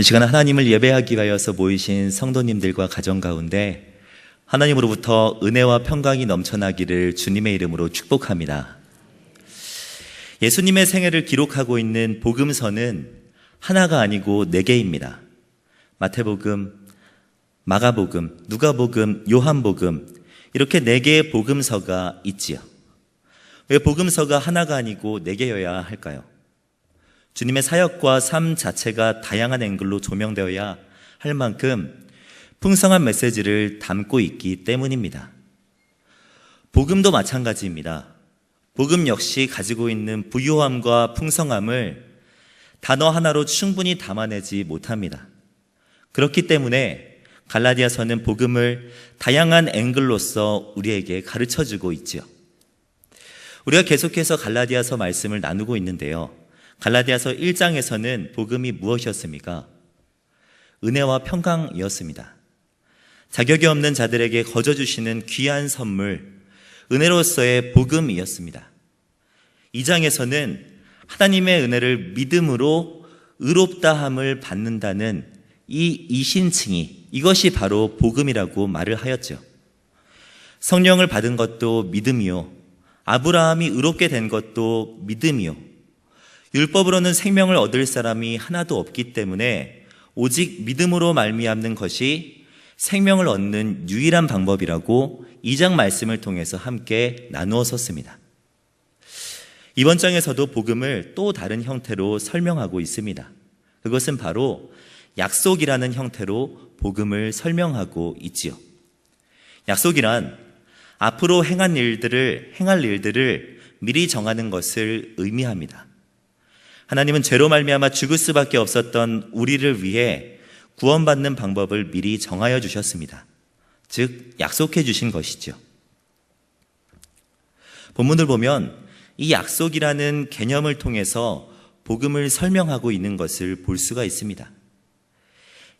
이 시간 하나님을 예배하기 위하여서 모이신 성도님들과 가정 가운데 하나님으로부터 은혜와 평강이 넘쳐나기를 주님의 이름으로 축복합니다. 예수님의 생애를 기록하고 있는 복음서는 하나가 아니고 4개입니다. 마태복음, 마가복음, 누가복음, 요한복음, 이렇게 4개의 복음서가 있지요. 왜 복음서가 하나가 아니고 4개여야 할까요? 주님의 사역과 삶 자체가 다양한 앵글로 조명되어야 할 만큼 풍성한 메시지를 담고 있기 때문입니다. 복음도 마찬가지입니다. 복음 역시 가지고 있는 부유함과 풍성함을 단어 하나로 충분히 담아내지 못합니다. 그렇기 때문에 갈라디아서는 복음을 다양한 앵글로서 우리에게 가르쳐주고 있지요. 우리가 계속해서 갈라디아서 말씀을 나누고 있는데요. 갈라디아서 1장에서는 복음이 무엇이었습니까? 은혜와 평강이었습니다. 자격이 없는 자들에게 거저주시는 귀한 선물, 은혜로서의 복음이었습니다. 2장에서는 하나님의 은혜를 믿음으로 의롭다함을 받는다는 이 이신칭의, 이것이 바로 복음이라고 말을 하였죠. 성령을 받은 것도 믿음이요, 아브라함이 의롭게 된 것도 믿음이요, 율법으로는 생명을 얻을 사람이 하나도 없기 때문에 오직 믿음으로 말미암는 것이 생명을 얻는 유일한 방법이라고 2장 말씀을 통해서 함께 나누어 섰습니다. 이번 장에서도 복음을 또 다른 형태로 설명하고 있습니다. 그것은 바로 약속이라는 형태로 복음을 설명하고 있지요. 약속이란 앞으로 행할 일들을 미리 정하는 것을 의미합니다. 하나님은 죄로 말미암아 죽을 수밖에 없었던 우리를 위해 구원받는 방법을 미리 정하여 주셨습니다. 즉 약속해 주신 것이죠. 본문을 보면 이 약속이라는 개념을 통해서 복음을 설명하고 있는 것을 볼 수가 있습니다.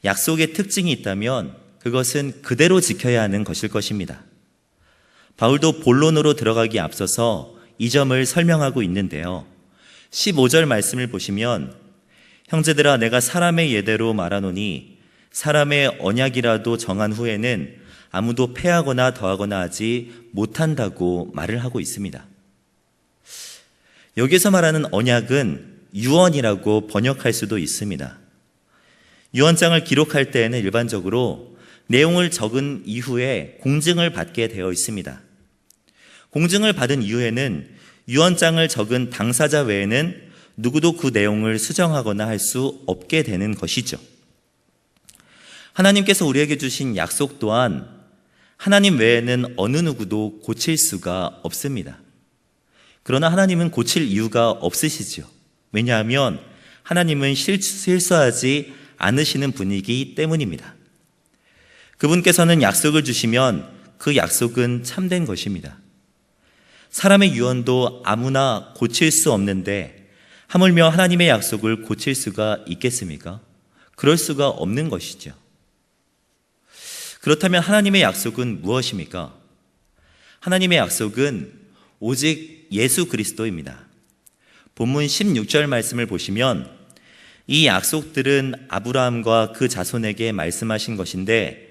약속의 특징이 있다면 그것은 그대로 지켜야 하는 것일 것입니다. 바울도 본론으로 들어가기 앞서서 이 점을 설명하고 있는데요. 15절 말씀을 보시면 형제들아 내가 사람의 예대로 말하노니 사람의 언약이라도 정한 후에는 아무도 패하거나 더하거나 하지 못한다고 말을 하고 있습니다. 여기서 말하는 언약은 유언이라고 번역할 수도 있습니다. 유언장을 기록할 때에는 일반적으로 내용을 적은 이후에 공증을 받게 되어 있습니다. 공증을 받은 이후에는 유언장을 적은 당사자 외에는 누구도 그 내용을 수정하거나 할 수 없게 되는 것이죠. 하나님께서 우리에게 주신 약속 또한 하나님 외에는 어느 누구도 고칠 수가 없습니다. 그러나 하나님은 고칠 이유가 없으시죠. 왜냐하면 하나님은 실수하지 않으시는 분이기 때문입니다. 그분께서는 약속을 주시면 그 약속은 참된 것입니다. 사람의 유언도 아무나 고칠 수 없는데 하물며 하나님의 약속을 고칠 수가 있겠습니까? 그럴 수가 없는 것이죠. 그렇다면 하나님의 약속은 무엇입니까? 하나님의 약속은 오직 예수 그리스도입니다. 본문 16절 말씀을 보시면 이 약속들은 아브라함과 그 자손에게 말씀하신 것인데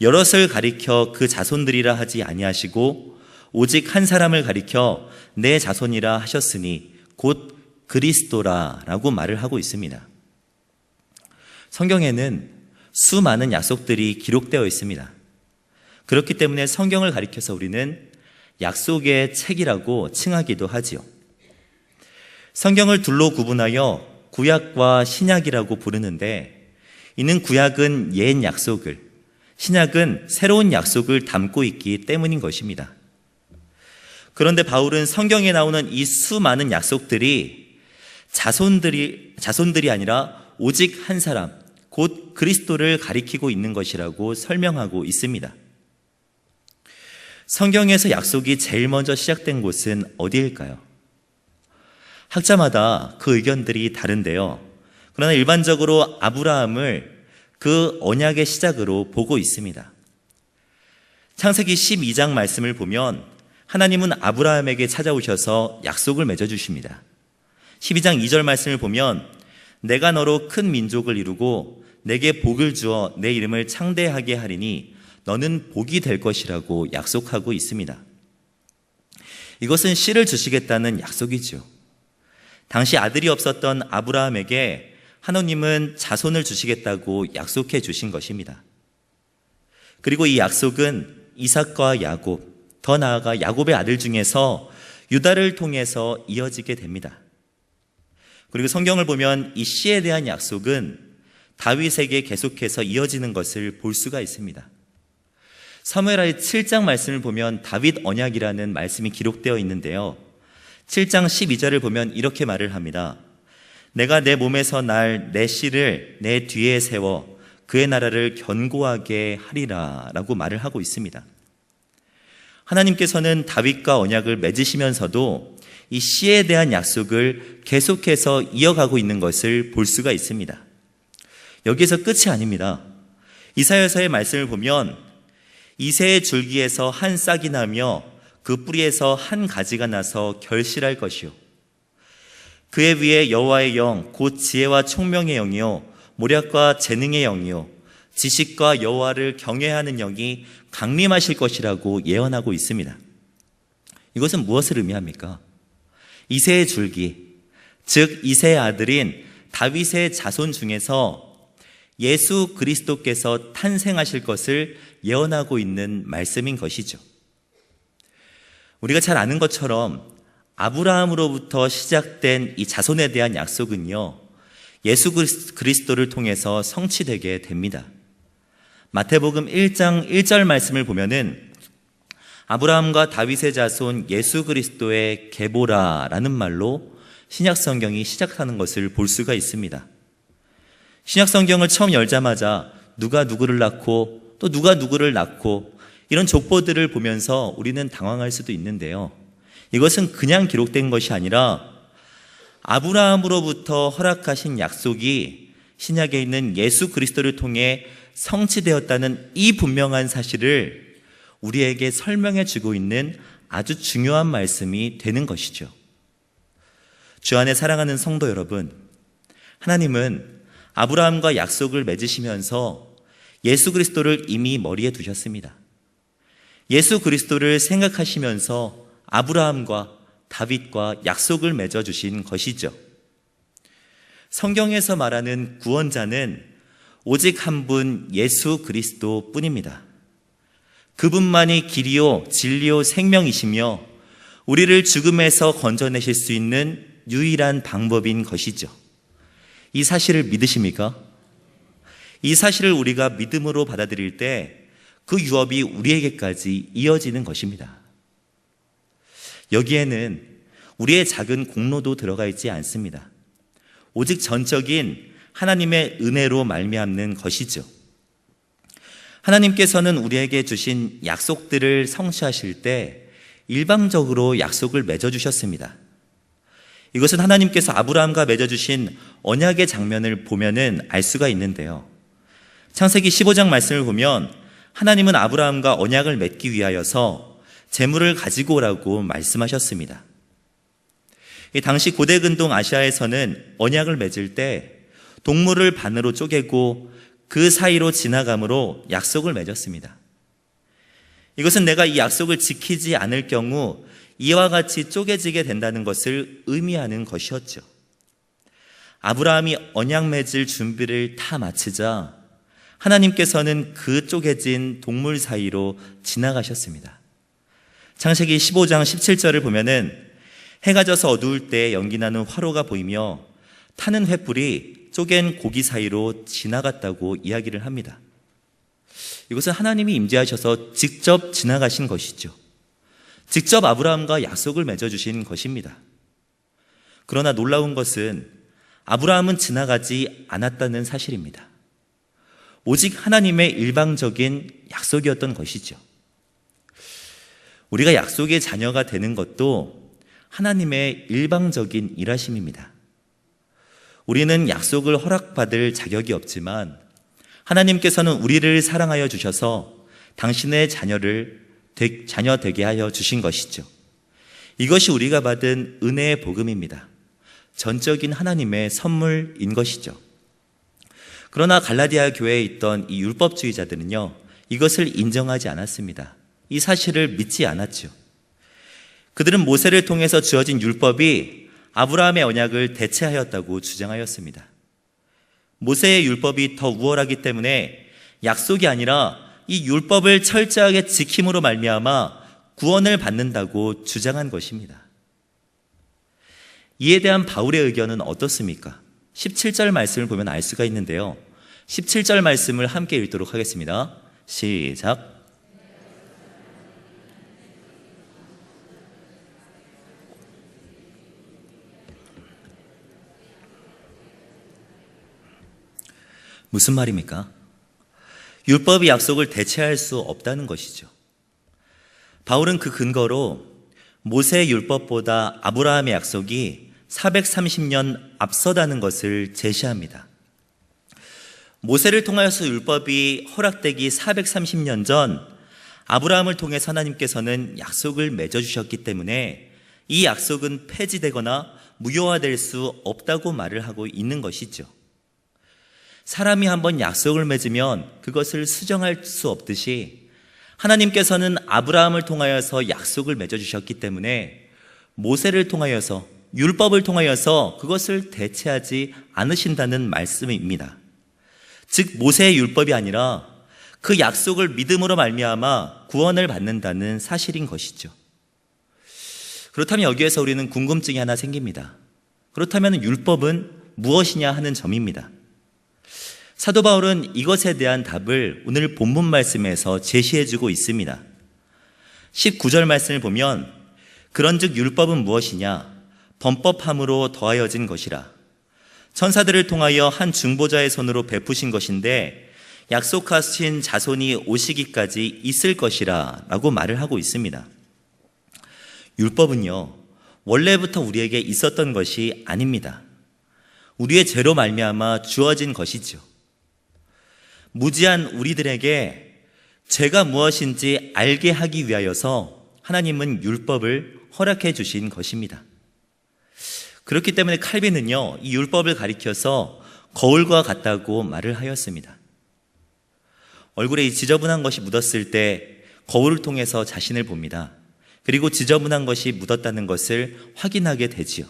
여럿을 가리켜 그 자손들이라 하지 아니하시고 오직 한 사람을 가리켜 내 자손이라 하셨으니 곧 그리스도라라고 말을 하고 있습니다. 성경에는 수많은 약속들이 기록되어 있습니다. 그렇기 때문에 성경을 가리켜서 우리는 약속의 책이라고 칭하기도 하지요. 성경을 둘로 구분하여 구약과 신약이라고 부르는데 이는 구약은 옛 약속을, 신약은 새로운 약속을 담고 있기 때문인 것입니다. 그런데 바울은 성경에 나오는 이 수많은 약속들이 자손들이 아니라 오직 한 사람, 곧 그리스도를 가리키고 있는 것이라고 설명하고 있습니다. 성경에서 약속이 제일 먼저 시작된 곳은 어디일까요? 학자마다 그 의견들이 다른데요. 그러나 일반적으로 아브라함을 그 언약의 시작으로 보고 있습니다. 창세기 12장 말씀을 보면 하나님은 아브라함에게 찾아오셔서 약속을 맺어주십니다. 12장 2절 말씀을 보면 내가 너로 큰 민족을 이루고 내게 복을 주어 내 이름을 창대하게 하리니 너는 복이 될 것이라고 약속하고 있습니다. 이것은 씨를 주시겠다는 약속이죠. 당시 아들이 없었던 아브라함에게 하나님은 자손을 주시겠다고 약속해 주신 것입니다. 그리고 이 약속은 이삭과 야곱, 더 나아가 야곱의 아들 중에서 유다를 통해서 이어지게 됩니다. 그리고 성경을 보면 이 씨에 대한 약속은 다윗에게 계속해서 이어지는 것을 볼 수가 있습니다. 사무엘하 7장 말씀을 보면 다윗 언약이라는 말씀이 기록되어 있는데요. 7장 12절을 보면 이렇게 말을 합니다. 내가 내 몸에서 날 내 씨를 내 뒤에 세워 그의 나라를 견고하게 하리라 라고 말을 하고 있습니다. 하나님께서는 다윗과 언약을 맺으시면서도 이 씨에 대한 약속을 계속해서 이어가고 있는 것을 볼 수가 있습니다. 여기에서 끝이 아닙니다. 이사야서의 말씀을 보면 이새의 줄기에서 한 싹이 나며 그 뿌리에서 한 가지가 나서 결실할 것이요 그의 위에 여호와의 영 곧 지혜와 총명의 영이요 모략과 재능의 영이요 지식과 여호와를 경외하는 영이 강림하실 것이라고 예언하고 있습니다. 이것은 무엇을 의미합니까? 이새의 줄기, 즉 이새의 아들인 다윗의 자손 중에서 예수 그리스도께서 탄생하실 것을 예언하고 있는 말씀인 것이죠. 우리가 잘 아는 것처럼 아브라함으로부터 시작된 이 자손에 대한 약속은요, 예수 그리스도를 통해서 성취되게 됩니다. 마태복음 1장 1절 말씀을 보면은 아브라함과 다윗의 자손 예수 그리스도의 계보라라는 말로 신약 성경이 시작하는 것을 볼 수가 있습니다. 신약 성경을 처음 열자마자 누가 누구를 낳고 또 누가 누구를 낳고 이런 족보들을 보면서 우리는 당황할 수도 있는데요. 이것은 그냥 기록된 것이 아니라 아브라함으로부터 허락하신 약속이 신약에 있는 예수 그리스도를 통해 성취되었다는 이 분명한 사실을 우리에게 설명해 주고 있는 아주 중요한 말씀이 되는 것이죠. 주 안에 사랑하는 성도 여러분, 하나님은 아브라함과 약속을 맺으시면서 예수 그리스도를 이미 머리에 두셨습니다. 예수 그리스도를 생각하시면서 아브라함과 다윗과 약속을 맺어주신 것이죠. 성경에서 말하는 구원자는 오직 한 분 예수 그리스도 뿐입니다. 그분만이 길이요 진리요 생명이시며 우리를 죽음에서 건져내실 수 있는 유일한 방법인 것이죠. 이 사실을 믿으십니까? 이 사실을 우리가 믿음으로 받아들일 때 그 유업이 우리에게까지 이어지는 것입니다. 여기에는 우리의 작은 공로도 들어가 있지 않습니다. 오직 전적인 하나님의 은혜로 말미암는 것이죠. 하나님께서는 우리에게 주신 약속들을 성취하실 때 일방적으로 약속을 맺어주셨습니다. 이것은 하나님께서 아브라함과 맺어주신 언약의 장면을 보면은 알 수가 있는데요. 창세기 15장 말씀을 보면 하나님은 아브라함과 언약을 맺기 위하여서 재물을 가지고 오라고 말씀하셨습니다. 당시 고대 근동 아시아에서는 언약을 맺을 때 동물을 반으로 쪼개고 그 사이로 지나감으로 약속을 맺었습니다. 이것은 내가 이 약속을 지키지 않을 경우 이와 같이 쪼개지게 된다는 것을 의미하는 것이었죠. 아브라함이 언약 맺을 준비를 다 마치자 하나님께서는 그 쪼개진 동물 사이로 지나가셨습니다. 창세기 15장 17절을 보면은 해가 져서 어두울 때 연기나는 화로가 보이며 타는 횃불이 쪼갠 고기 사이로 지나갔다고 이야기를 합니다. 이것은 하나님이 임재하셔서 직접 지나가신 것이죠. 직접 아브라함과 약속을 맺어주신 것입니다. 그러나 놀라운 것은 아브라함은 지나가지 않았다는 사실입니다. 오직 하나님의 일방적인 약속이었던 것이죠. 우리가 약속의 자녀가 되는 것도 하나님의 일방적인 일하심입니다. 우리는 약속을 허락받을 자격이 없지만 하나님께서는 우리를 사랑하여 주셔서 당신의 자녀 되게 하여 주신 것이죠. 이것이 우리가 받은 은혜의 복음입니다. 전적인 하나님의 선물인 것이죠. 그러나 갈라디아 교회에 있던 이 율법주의자들은요, 이것을 인정하지 않았습니다. 이 사실을 믿지 않았죠. 그들은 모세를 통해서 주어진 율법이 아브라함의 언약을 대체하였다고 주장하였습니다. 모세의 율법이 더 우월하기 때문에 약속이 아니라 이 율법을 철저하게 지킴으로 말미암아 구원을 받는다고 주장한 것입니다. 이에 대한 바울의 의견은 어떻습니까? 17절 말씀을 보면 알 수가 있는데요. 17절 말씀을 함께 읽도록 하겠습니다. 시작. 무슨 말입니까? 율법이 약속을 대체할 수 없다는 것이죠. 바울은 그 근거로 모세의 율법보다 아브라함의 약속이 430년 앞서다는 것을 제시합니다. 모세를 통하여서 율법이 허락되기 430년 전 아브라함을 통해서 하나님께서는 약속을 맺어주셨기 때문에 이 약속은 폐지되거나 무효화될 수 없다고 말을 하고 있는 것이죠. 사람이 한번 약속을 맺으면 그것을 수정할 수 없듯이 하나님께서는 아브라함을 통하여서 약속을 맺어주셨기 때문에 모세를 통하여서 율법을 통하여서 그것을 대체하지 않으신다는 말씀입니다. 즉 모세의 율법이 아니라 그 약속을 믿음으로 말미암아 구원을 받는다는 사실인 것이죠. 그렇다면 여기에서 우리는 궁금증이 하나 생깁니다. 그렇다면 율법은 무엇이냐 하는 점입니다. 사도 바울은 이것에 대한 답을 오늘 본문 말씀에서 제시해주고 있습니다. 19절 말씀을 보면 그런즉 율법은 무엇이냐? 범법함으로 더하여진 것이라. 천사들을 통하여 한 중보자의 손으로 베푸신 것인데 약속하신 자손이 오시기까지 있을 것이라 라고 말을 하고 있습니다. 율법은요, 원래부터 우리에게 있었던 것이 아닙니다. 우리의 죄로 말미암아 주어진 것이죠. 무지한 우리들에게 죄가 무엇인지 알게 하기 위하여서 하나님은 율법을 허락해 주신 것입니다. 그렇기 때문에 칼빈은요, 이 율법을 가리켜서 거울과 같다고 말을 하였습니다. 얼굴에 이 지저분한 것이 묻었을 때 거울을 통해서 자신을 봅니다. 그리고 지저분한 것이 묻었다는 것을 확인하게 되지요.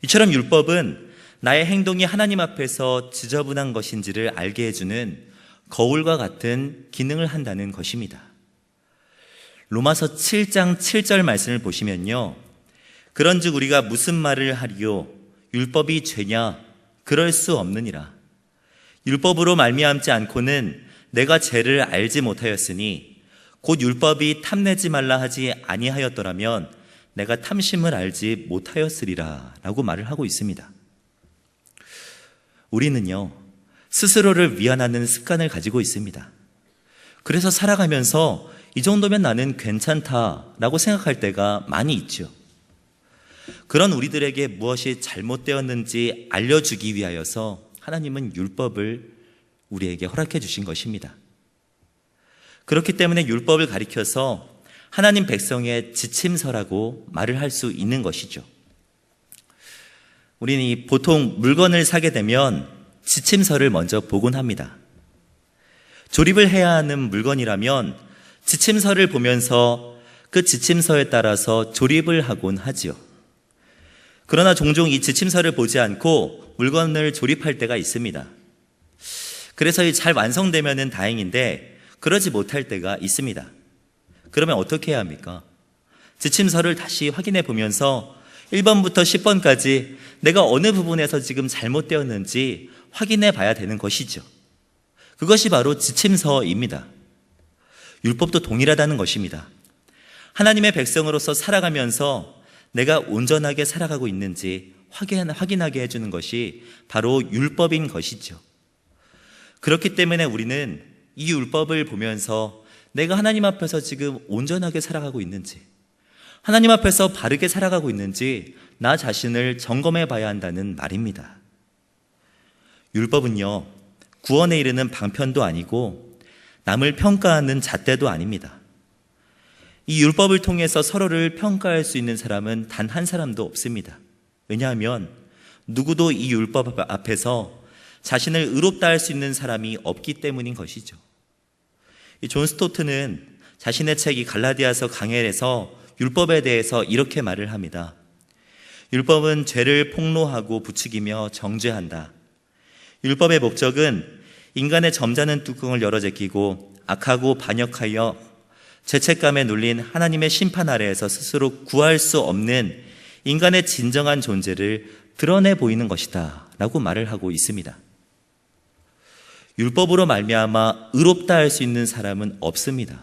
이처럼 율법은 나의 행동이 하나님 앞에서 지저분한 것인지를 알게 해주는 거울과 같은 기능을 한다는 것입니다. 로마서 7장 7절 말씀을 보시면요, 그런즉 우리가 무슨 말을 하리요? 율법이 죄냐? 그럴 수 없느니라. 율법으로 말미암지 않고는 내가 죄를 알지 못하였으니 곧 율법이 탐내지 말라 하지 아니하였더라면 내가 탐심을 알지 못하였으리라 라고 말을 하고 있습니다. 우리는요, 스스로를 위안하는 습관을 가지고 있습니다. 그래서 살아가면서 이 정도면 나는 괜찮다라고 생각할 때가 많이 있죠. 그런 우리들에게 무엇이 잘못되었는지 알려주기 위하여서 하나님은 율법을 우리에게 허락해 주신 것입니다. 그렇기 때문에 율법을 가리켜서 하나님 백성의 지침서라고 말을 할 수 있는 것이죠. 우리는 보통 물건을 사게 되면 지침서를 먼저 보곤 합니다. 조립을 해야 하는 물건이라면 지침서를 보면서 그 지침서에 따라서 조립을 하곤 하지요. 그러나 종종 이 지침서를 보지 않고 물건을 조립할 때가 있습니다. 그래서 잘 완성되면 다행인데 그러지 못할 때가 있습니다. 그러면 어떻게 해야 합니까? 지침서를 다시 확인해 보면서 1번부터 10번까지 내가 어느 부분에서 지금 잘못되었는지 확인해 봐야 되는 것이죠. 그것이 바로 지침서입니다. 율법도 동일하다는 것입니다. 하나님의 백성으로서 살아가면서 내가 온전하게 살아가고 있는지 확인하게 해주는 것이 바로 율법인 것이죠. 그렇기 때문에 우리는 이 율법을 보면서 내가 하나님 앞에서 지금 온전하게 살아가고 있는지, 하나님 앞에서 바르게 살아가고 있는지 나 자신을 점검해 봐야 한다는 말입니다. 율법은요, 구원에 이르는 방편도 아니고 남을 평가하는 잣대도 아닙니다. 이 율법을 통해서 서로를 평가할 수 있는 사람은 단 한 사람도 없습니다. 왜냐하면 누구도 이 율법 앞에서 자신을 의롭다 할 수 있는 사람이 없기 때문인 것이죠. 이 존 스토트는 자신의 책 이 갈라디아서 강해에서 율법에 대해서 이렇게 말을 합니다. 율법은 죄를 폭로하고 부추기며 정죄한다. 율법의 목적은 인간의 점잖은 뚜껑을 열어 제끼고 악하고 반역하여 죄책감에 눌린 하나님의 심판 아래에서 스스로 구할 수 없는 인간의 진정한 존재를 드러내 보이는 것이다 라고 말을 하고 있습니다. 율법으로 말미암아 의롭다 할 수 있는 사람은 없습니다.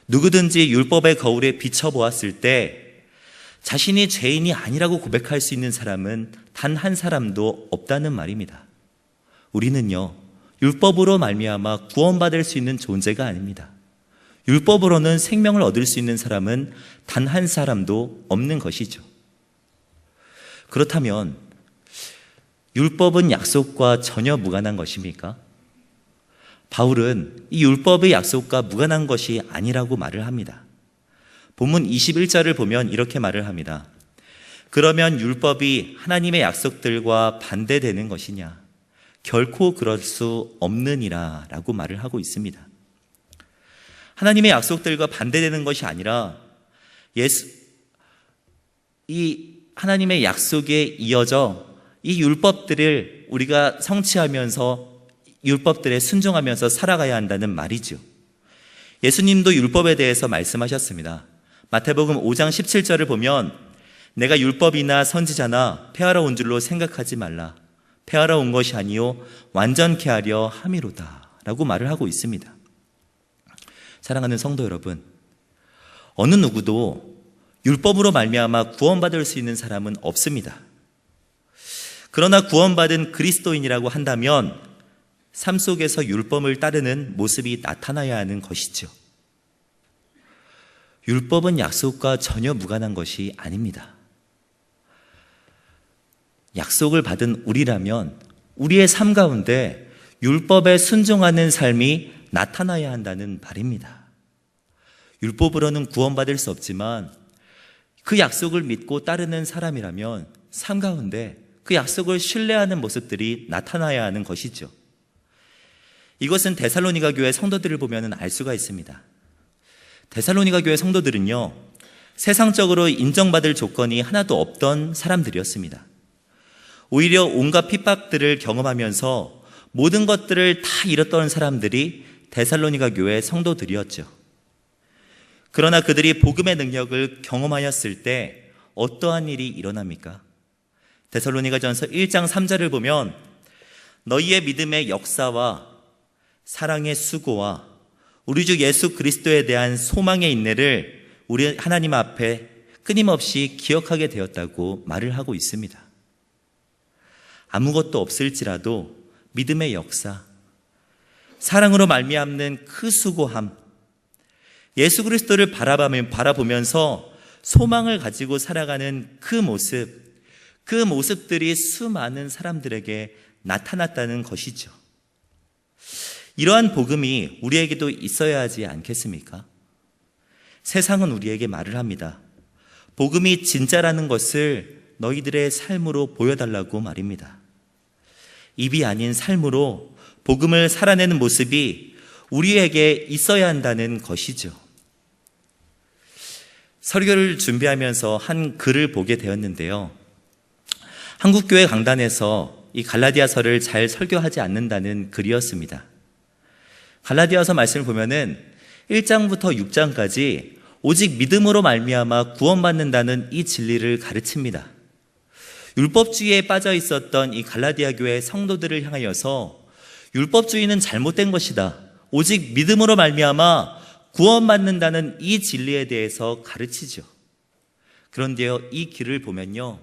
누구든지 율법의 거울에 비춰보았을 때 자신이 죄인이 아니라고 고백할 수 있는 사람은 단 한 사람도 없다는 말입니다. 우리는요, 율법으로 말미암아 구원받을 수 있는 존재가 아닙니다. 율법으로는 생명을 얻을 수 있는 사람은 단 한 사람도 없는 것이죠. 그렇다면 율법은 약속과 전혀 무관한 것입니까? 바울은 이 율법의 약속과 무관한 것이 아니라고 말을 합니다. 본문 21절을 보면 이렇게 말을 합니다. 그러면 율법이 하나님의 약속들과 반대되는 것이냐? 결코 그럴 수 없느니라 라고 말을 하고 있습니다. 하나님의 약속들과 반대되는 것이 아니라 이 하나님의 약속에 이어져 이 율법들을 우리가 성취하면서 율법들에 순종하면서 살아가야 한다는 말이죠. 예수님도 율법에 대해서 말씀하셨습니다. 마태복음 5장 17절을 보면 내가 율법이나 선지자나 폐하러 온 줄로 생각하지 말라. 폐하러 온 것이 아니요 완전케 하려 함이로다 라고 말을 하고 있습니다. 사랑하는 성도 여러분, 어느 누구도 율법으로 말미암아 구원받을 수 있는 사람은 없습니다. 그러나 구원받은 그리스도인이라고 한다면 삶 속에서 율법을 따르는 모습이 나타나야 하는 것이죠. 율법은 약속과 전혀 무관한 것이 아닙니다. 약속을 받은 우리라면 우리의 삶 가운데 율법에 순종하는 삶이 나타나야 한다는 말입니다. 율법으로는 구원받을 수 없지만 그 약속을 믿고 따르는 사람이라면 삶 가운데 그 약속을 신뢰하는 모습들이 나타나야 하는 것이죠. 이것은 데살로니가 교회 성도들을 보면 알 수가 있습니다. 데살로니가 교회 성도들은요, 세상적으로 인정받을 조건이 하나도 없던 사람들이었습니다. 오히려 온갖 핍박들을 경험하면서 모든 것들을 다 잃었던 사람들이 데살로니가 교회 성도들이었죠. 그러나 그들이 복음의 능력을 경험하였을 때 어떠한 일이 일어납니까? 데살로니가전서 1장 3절을 보면 너희의 믿음의 역사와 사랑의 수고와 우리 주 예수 그리스도에 대한 소망의 인내를 우리 하나님 앞에 끊임없이 기억하게 되었다고 말을 하고 있습니다. 아무것도 없을지라도 믿음의 역사, 사랑으로 말미암는 그 수고함, 예수 그리스도를 바라보면서 소망을 가지고 살아가는 그 모습들이 수많은 사람들에게 나타났다는 것이죠. 이러한 복음이 우리에게도 있어야 하지 않겠습니까? 세상은 우리에게 말을 합니다. 복음이 진짜라는 것을 너희들의 삶으로 보여달라고 말입니다. 입이 아닌 삶으로 복음을 살아내는 모습이 우리에게 있어야 한다는 것이죠. 설교를 준비하면서 한 글을 보게 되었는데요. 한국교회 강단에서 이 갈라디아서를 잘 설교하지 않는다는 글이었습니다. 갈라디아서 말씀을 보면은 1장부터 6장까지 오직 믿음으로 말미암아 구원받는다는 이 진리를 가르칩니다. 율법주의에 빠져 있었던 이 갈라디아 교회 성도들을 향하여서 율법주의는 잘못된 것이다. 오직 믿음으로 말미암아 구원받는다는 이 진리에 대해서 가르치죠. 그런데요, 이 길을 보면요,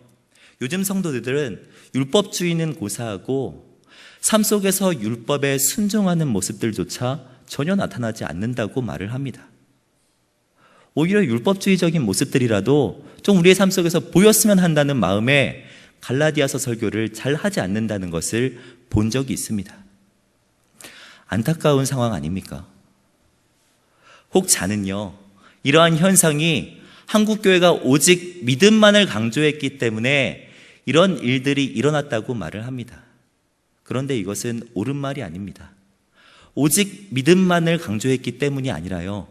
요즘 성도들은 율법주의는 고사하고 삶 속에서 율법에 순종하는 모습들조차 전혀 나타나지 않는다고 말을 합니다. 오히려 율법주의적인 모습들이라도 좀 우리의 삶 속에서 보였으면 한다는 마음에 갈라디아서 설교를 잘 하지 않는다는 것을 본 적이 있습니다. 안타까운 상황 아닙니까? 혹 자는요, 이러한 현상이 한국교회가 오직 믿음만을 강조했기 때문에 이런 일들이 일어났다고 말을 합니다. 그런데 이것은 옳은 말이 아닙니다. 오직 믿음만을 강조했기 때문이 아니라요,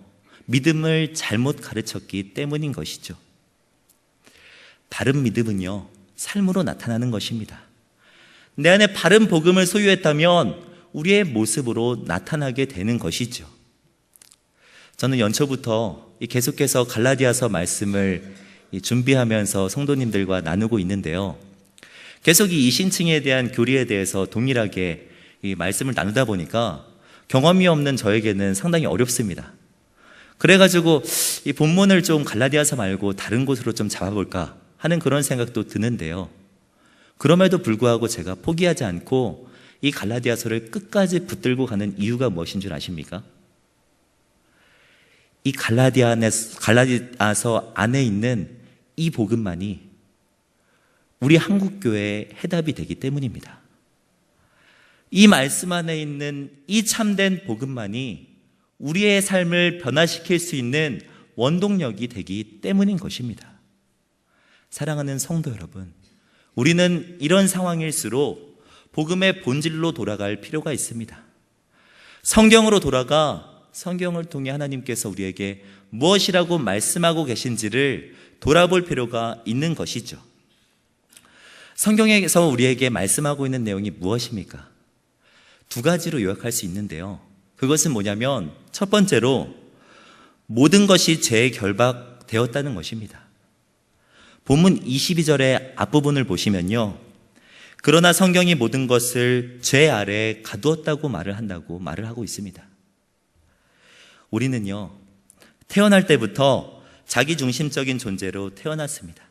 믿음을 잘못 가르쳤기 때문인 것이죠. 바른 믿음은요, 삶으로 나타나는 것입니다. 내 안에 바른 복음을 소유했다면 우리의 모습으로 나타나게 되는 것이죠. 저는 연초부터 계속해서 갈라디아서 말씀을 준비하면서 성도님들과 나누고 있는데요, 계속 이 이신층에 대한 교리에 대해서 동일하게 이 말씀을 나누다 보니까 경험이 없는 저에게는 상당히 어렵습니다. 그래가지고 이 본문을 좀 갈라디아서 말고 다른 곳으로 좀 잡아볼까 하는 그런 생각도 드는데요, 그럼에도 불구하고 제가 포기하지 않고 이 갈라디아서를 끝까지 붙들고 가는 이유가 무엇인 줄 아십니까? 이 갈라디아서 안에 있는 이 복음만이 우리 한국교회의 해답이 되기 때문입니다. 이 말씀 안에 있는 이 참된 복음만이 우리의 삶을 변화시킬 수 있는 원동력이 되기 때문인 것입니다. 사랑하는 성도 여러분, 우리는 이런 상황일수록 복음의 본질로 돌아갈 필요가 있습니다. 성경으로 돌아가 성경을 통해 하나님께서 우리에게 무엇이라고 말씀하고 계신지를 돌아볼 필요가 있는 것이죠. 성경에서 우리에게 말씀하고 있는 내용이 무엇입니까? 두 가지로 요약할 수 있는데요, 그것은 뭐냐면 첫 번째로 모든 것이 죄에 결박되었다는 것입니다. 본문 22절의 앞부분을 보시면요, 그러나 성경이 모든 것을 죄 아래에 가두었다고 말을 하고 있습니다. 우리는요, 태어날 때부터 자기중심적인 존재로 태어났습니다.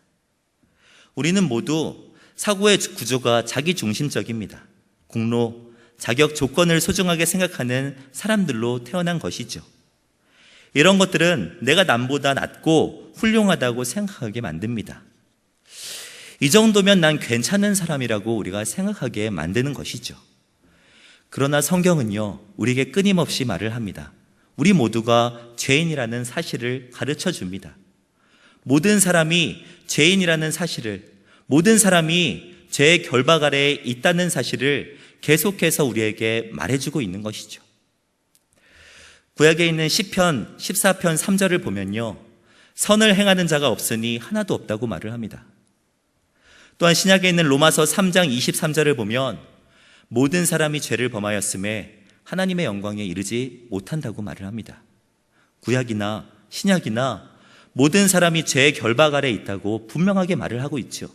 우리는 모두 사고의 구조가 자기중심적입니다. 공로, 자격, 조건을 소중하게 생각하는 사람들로 태어난 것이죠. 이런 것들은 내가 남보다 낫고 훌륭하다고 생각하게 만듭니다. 이 정도면 난 괜찮은 사람이라고 우리가 생각하게 만드는 것이죠. 그러나 성경은요, 우리에게 끊임없이 말을 합니다. 우리 모두가 죄인이라는 사실을 가르쳐 줍니다. 모든 사람이 죄인이라는 사실을, 모든 사람이 죄의 결박 아래에 있다는 사실을 계속해서 우리에게 말해주고 있는 것이죠. 구약에 있는 시편 14편 3절을 보면요, 선을 행하는 자가 없으니 하나도 없다고 말을 합니다. 또한 신약에 있는 로마서 3장 23절을 보면 모든 사람이 죄를 범하였음에 하나님의 영광에 이르지 못한다고 말을 합니다. 구약이나 신약이나 모든 사람이 죄의 결박 아래에 있다고 분명하게 말을 하고 있죠.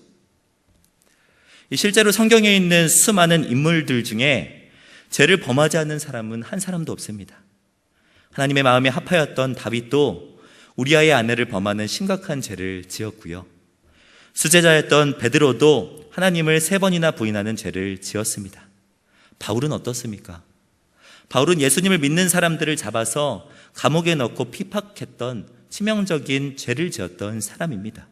실제로 성경에 있는 수많은 인물들 중에 죄를 범하지 않는 사람은 한 사람도 없습니다. 하나님의 마음에 합하였던 다윗도 우리아의 아내를 범하는 심각한 죄를 지었고요, 수제자였던 베드로도 하나님을 3번이나 부인하는 죄를 지었습니다. 바울은 어떻습니까? 바울은 예수님을 믿는 사람들을 잡아서 감옥에 넣고 핍박했던 치명적인 죄를 지었던 사람입니다.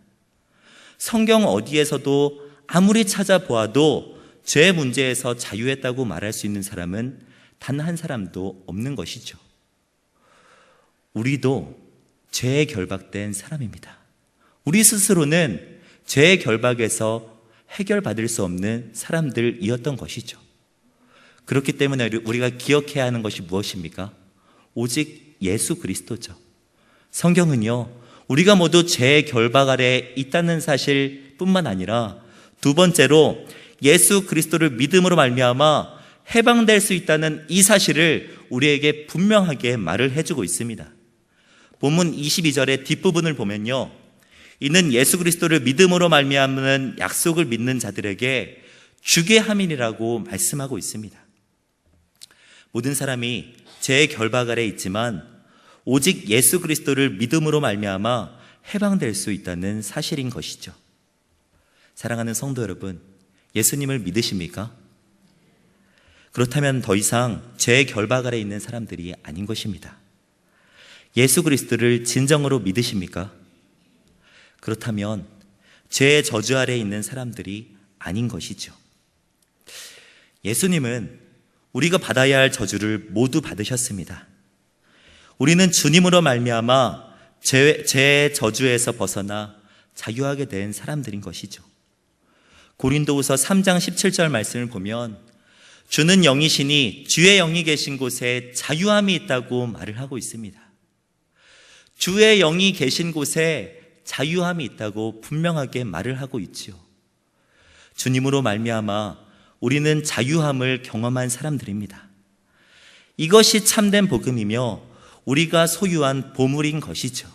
성경 어디에서도 아무리 찾아보아도 죄 문제에서 자유했다고 말할 수 있는 사람은 단 한 사람도 없는 것이죠. 우리도 죄에 결박된 사람입니다. 우리 스스로는 죄의 결박에서 해결받을 수 없는 사람들이었던 것이죠. 그렇기 때문에 우리가 기억해야 하는 것이 무엇입니까? 오직 예수 그리스도죠. 성경은요, 우리가 모두 죄의 결박 아래에 있다는 사실뿐만 아니라 두 번째로 예수 그리스도를 믿음으로 말미암아 해방될 수 있다는 이 사실을 우리에게 분명하게 말을 해주고 있습니다. 본문 22절의 뒷부분을 보면요, 이는 예수 그리스도를 믿음으로 말미암는 약속을 믿는 자들에게 주게 함이라고 말씀하고 있습니다. 모든 사람이 죄의 결박 아래에 있지만 오직 예수 그리스도를 믿음으로 말미암아 해방될 수 있다는 사실인 것이죠. 사랑하는 성도 여러분, 예수님을 믿으십니까? 그렇다면 더 이상 죄의 결박 아래에 있는 사람들이 아닌 것입니다. 예수 그리스도를 진정으로 믿으십니까? 그렇다면 죄의 저주 아래에 있는 사람들이 아닌 것이죠. 예수님은 우리가 받아야 할 저주를 모두 받으셨습니다. 우리는 주님으로 말미암아 죄의 저주에서 벗어나 자유하게 된 사람들인 것이죠. 고린도후서 3장 17절 말씀을 보면 주는 영이시니 주의 영이 계신 곳에 자유함이 있다고 말을 하고 있습니다. 주의 영이 계신 곳에 자유함이 있다고 분명하게 말을 하고 있지요. 주님으로 말미암아 우리는 자유함을 경험한 사람들입니다. 이것이 참된 복음이며 우리가 소유한 보물인 것이죠.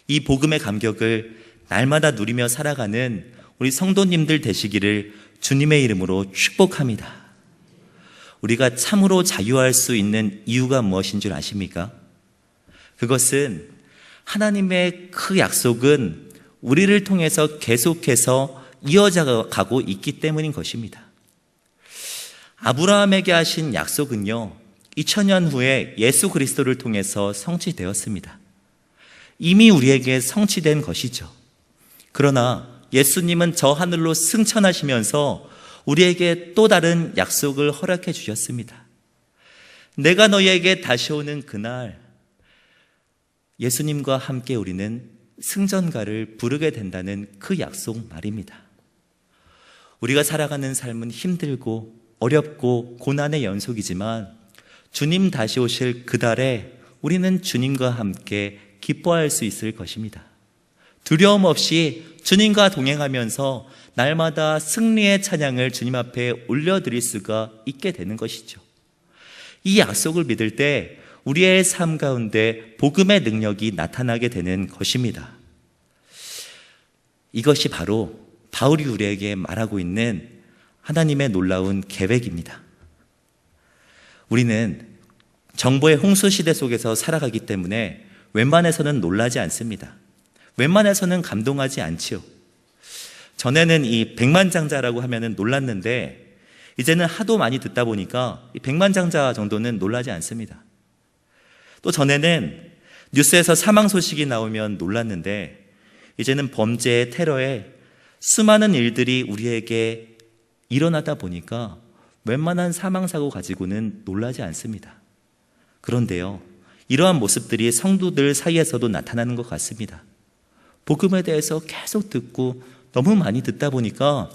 이 복음의 감격을 날마다 누리며 살아가는 우리 성도님들 되시기를 주님의 이름으로 축복합니다. 우리가 참으로 자유할 수 있는 이유가 무엇인 줄 아십니까? 그것은 하나님의 그 약속은 우리를 통해서 계속해서 이어져 가고 있기 때문인 것입니다. 아브라함에게 하신 약속은요, 2000년 후에 예수 그리스도를 통해서 성취되었습니다. 이미 우리에게 성취된 것이죠. 그러나 예수님은 저 하늘로 승천하시면서 우리에게 또 다른 약속을 허락해 주셨습니다. 내가 너희에게 다시 오는 그날, 예수님과 함께 우리는 승전가를 부르게 된다는 그 약속 말입니다. 우리가 살아가는 삶은 힘들고 어렵고 고난의 연속이지만 주님 다시 오실 그날에 우리는 주님과 함께 기뻐할 수 있을 것입니다. 두려움 없이 주님과 동행하면서 날마다 승리의 찬양을 주님 앞에 올려드릴 수가 있게 되는 것이죠. 이 약속을 믿을 때 우리의 삶 가운데 복음의 능력이 나타나게 되는 것입니다. 이것이 바로 바울이 우리에게 말하고 있는 하나님의 놀라운 계획입니다. 우리는 정보의 홍수 시대 속에서 살아가기 때문에 웬만해서는 놀라지 않습니다. 웬만해서는 감동하지 않지요. 전에는 이 백만장자라고 하면은 놀랐는데 이제는 하도 많이 듣다 보니까 이 백만장자 정도는 놀라지 않습니다. 또 전에는 뉴스에서 사망 소식이 나오면 놀랐는데 이제는 범죄, 테러에 수많은 일들이 우리에게 일어나다 보니까 웬만한 사망사고 가지고는 놀라지 않습니다. 그런데요, 이러한 모습들이 성도들 사이에서도 나타나는 것 같습니다. 복음에 대해서 계속 듣고 너무 많이 듣다 보니까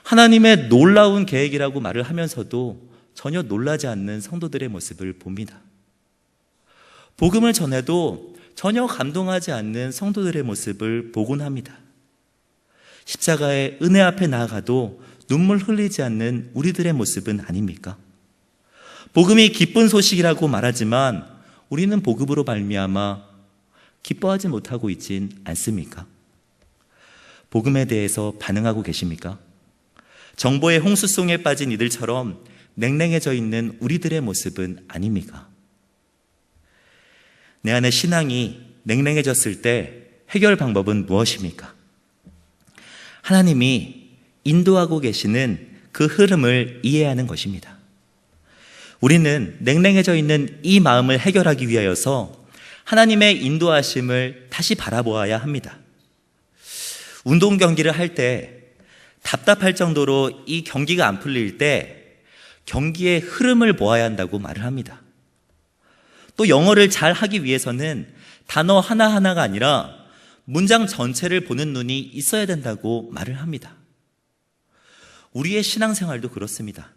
하나님의 놀라운 계획이라고 말을 하면서도 전혀 놀라지 않는 성도들의 모습을 봅니다. 복음을 전해도 전혀 감동하지 않는 성도들의 모습을 보곤 합니다. 십자가의 은혜 앞에 나아가도 눈물 흘리지 않는 우리들의 모습은 아닙니까? 복음이 기쁜 소식이라고 말하지만 우리는 복음으로 말미암아 기뻐하지 못하고 있진 않습니까? 복음에 대해서 반응하고 계십니까? 정보의 홍수송에 빠진 이들처럼 냉랭해져 있는 우리들의 모습은 아닙니까? 내 안에 신앙이 냉랭해졌을 때 해결 방법은 무엇입니까? 하나님이 인도하고 계시는 그 흐름을 이해하는 것입니다. 우리는 냉랭해져 있는 이 마음을 해결하기 위하여서 하나님의 인도하심을 다시 바라보아야 합니다. 운동 경기를 할 때 답답할 정도로 이 경기가 안 풀릴 때 경기의 흐름을 보아야 한다고 말을 합니다. 또 영어를 잘 하기 위해서는 단어 하나하나가 아니라 문장 전체를 보는 눈이 있어야 된다고 말을 합니다. 우리의 신앙생활도 그렇습니다.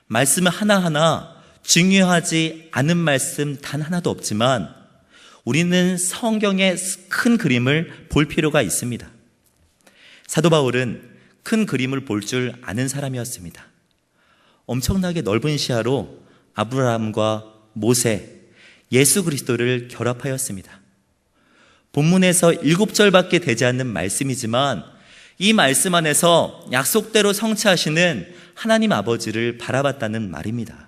말씀 하나하나 중요하지 않은 말씀 단 하나도 없지만 우리는 성경의 큰 그림을 볼 필요가 있습니다. 사도 바울은 큰 그림을 볼 줄 아는 사람이었습니다. 엄청나게 넓은 시야로 아브라함과 모세, 예수 그리스도를 결합하였습니다. 본문에서 7절밖에 되지 않는 말씀이지만 이 말씀 안에서 약속대로 성취하시는 하나님 아버지를 바라봤다는 말입니다.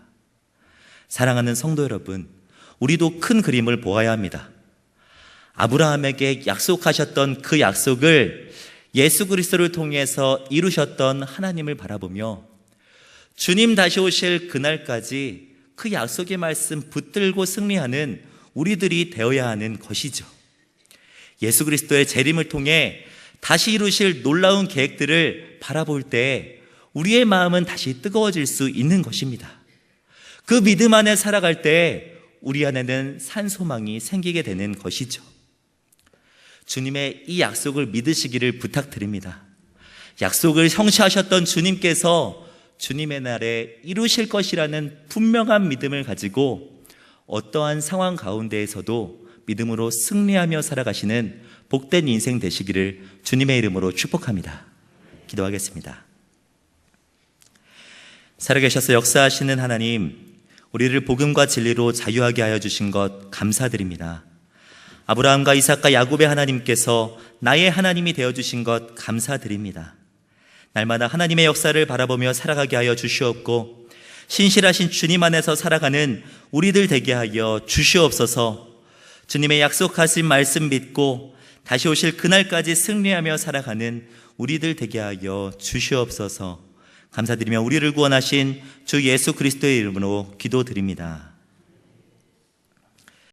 사랑하는 성도 여러분, 우리도 큰 그림을 보아야 합니다. 아브라함에게 약속하셨던 그 약속을 예수 그리스도를 통해서 이루셨던 하나님을 바라보며 주님 다시 오실 그날까지 그 약속의 말씀 붙들고 승리하는 우리들이 되어야 하는 것이죠. 예수 그리스도의 재림을 통해 다시 이루실 놀라운 계획들을 바라볼 때 우리의 마음은 다시 뜨거워질 수 있는 것입니다. 그 믿음 안에 살아갈 때 우리 안에는 산소망이 생기게 되는 것이죠. 주님의 이 약속을 믿으시기를 부탁드립니다. 약속을 성취하셨던 주님께서 주님의 날에 이루실 것이라는 분명한 믿음을 가지고 어떠한 상황 가운데에서도 믿음으로 승리하며 살아가시는 복된 인생 되시기를 주님의 이름으로 축복합니다. 기도하겠습니다. 살아계셔서 역사하시는 하나님, 우리를 복음과 진리로 자유하게 하여 주신 것 감사드립니다. 아브라함과 이삭과 야곱의 하나님께서 나의 하나님이 되어주신 것 감사드립니다. 날마다 하나님의 역사를 바라보며 살아가게 하여 주시옵고 신실하신 주님 안에서 살아가는 우리들 되게 하여 주시옵소서. 주님의 약속하신 말씀 믿고 다시 오실 그날까지 승리하며 살아가는 우리들 되게 하여 주시옵소서. 감사드리며 우리를 구원하신 주 예수 그리스도의 이름으로 기도드립니다.